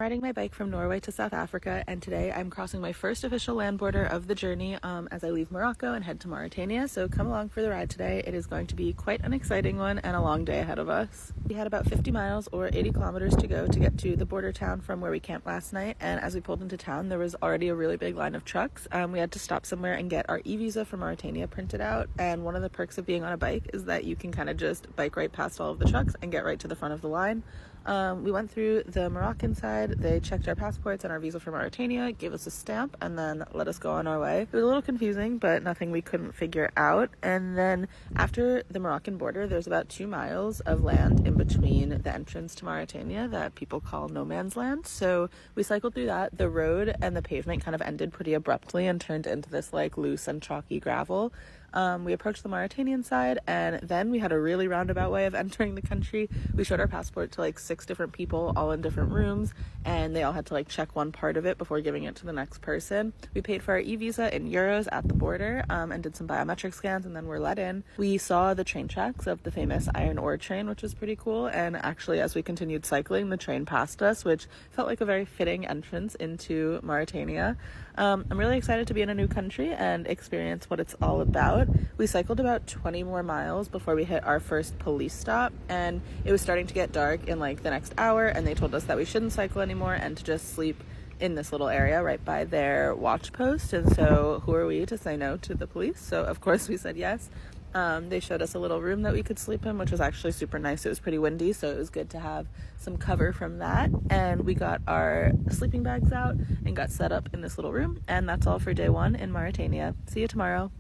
Riding my bike from Norway to South Africa, and today I'm crossing my first official land border of the journey as I leave Morocco and head to Mauritania. So come along for the ride today. It is going to be quite an exciting one and a long day ahead of us. We had about 50 miles or 80 kilometers to go to get to the border town from where we camped last night, and as we pulled into town there was already a really big line of trucks. We had to stop somewhere and get our e-visa for Mauritania printed out, and one of the perks of being on a bike is that you can kind of just bike right past all of the trucks and get right to the front of the line. We went through the Moroccan side. They checked our passports and our visa for Mauritania, gave us a stamp, and then let us go on our way. It was a little confusing, but nothing we couldn't figure out. And then after the Moroccan border, there's about 2 miles of land in between the entrance to Mauritania that people call no man's land. So we cycled through that. The road and the pavement kind of ended pretty abruptly and turned into this like loose and chalky gravel. We approached the Mauritanian side, and then we had a really roundabout way of entering the country. We showed our passport to like 6 different people, all in different rooms, and they all had to like check one part of it before giving it to the next person. We paid for our e-visa in euros at the border, and did some biometric scans, and then we're let in. We saw the train tracks of the famous ironoretrain, which was pretty cool, and actually as we continued cycling, the train passed us, which felt like a very fitting entrance into Mauritania. I'm really excited to be in a new country and experience what it's all about. We cycled about 20 more miles before we hit our first police stop, and it was starting to get dark in like the next hour, and they told us that we shouldn't cycle anymore and to just sleep in this little area right by their watch post. And so who are we to say no to the police? So of course we said yes. They showed us a little room that we could sleep in, which was actually super nice. It was pretty windy, so it was good to have some cover from that. And we got our sleeping bags out and got set up in this little room. And that's all for day 1 in Mauritania. See you tomorrow.